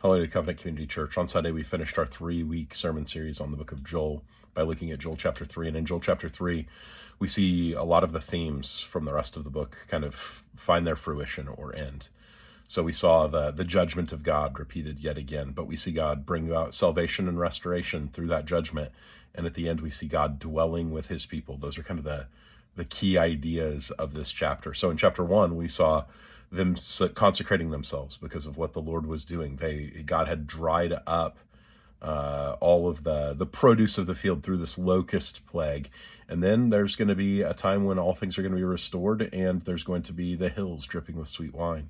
Hello to Covenant Community Church. On Sunday, we finished our 3-week sermon series on the book of Joel by looking at Joel chapter 3. And in Joel chapter 3, we see a lot of the themes from the rest of the book kind of find their fruition or end. So we saw the judgment of God repeated yet again, but we see God bring about salvation and restoration through that judgment. And at the end, we see God dwelling with his people. Those are kind of the key ideas of this chapter. So in chapter 1, we saw them consecrating themselves because of what the Lord was doing. God had dried up all of the produce of the field through this locust plague. And then there's going to be a time when all things are going to be restored, and there's going to be the hills dripping with sweet wine.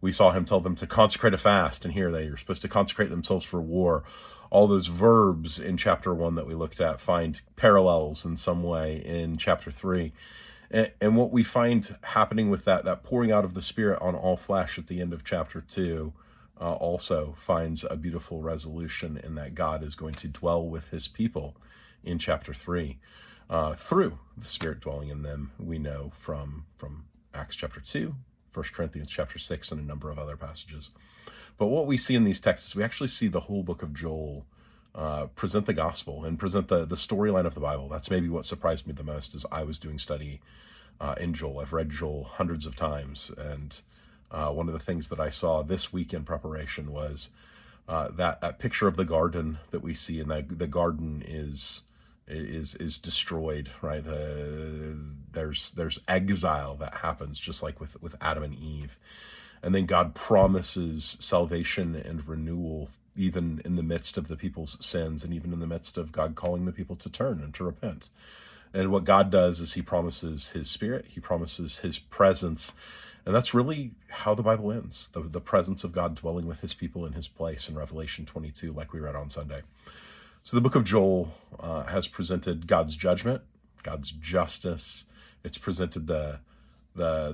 We saw him tell them to consecrate a fast, and here they are supposed to consecrate themselves for war. All those verbs in chapter 1 that we looked at find parallels in some way in chapter 3. And what we find happening with that pouring out of the Spirit on all flesh at the end of chapter 2 also finds a beautiful resolution in that God is going to dwell with his people in chapter 3 through the Spirit dwelling in them. We know from Acts chapter 2, 1 Corinthians chapter 6, and a number of other passages. But what we see in these texts, we actually see the whole book of Joel present the gospel and present the storyline of the Bible. That's maybe what surprised me the most as I was doing study in Joel. I've read Joel hundreds of times, and one of the things that I saw this week in preparation was that picture of the garden that we see, and the garden is destroyed, right? There's exile that happens, just like with Adam and Eve, and then God promises salvation and renewal even in the midst of the people's sins, and even in the midst of God calling the people to turn and to repent. And what God does is he promises his Spirit, he promises his presence, and that's really how the Bible ends, the presence of God dwelling with his people in his place in Revelation 22, like we read on Sunday. So the book of Joel has presented God's judgment, God's justice. It's presented the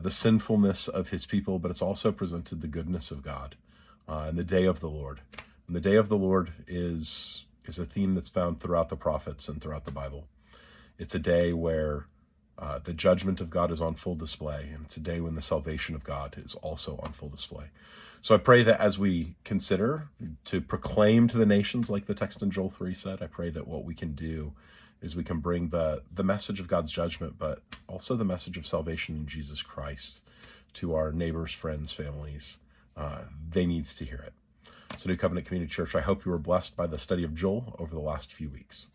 sinfulness of his people, but it's also presented the goodness of God and the day of the Lord. And the day of the Lord is a theme that's found throughout the prophets and throughout the Bible. It's a day where the judgment of God is on full display, and it's a day when the salvation of God is also on full display. So I pray that as we consider to proclaim to the nations, like the text in Joel 3 said, I pray that what we can do is we can bring the message of God's judgment, but also the message of salvation in Jesus Christ to our neighbors, friends, families. They need to hear it. So New Covenant Community Church, I hope you were blessed by the study of Joel over the last few weeks.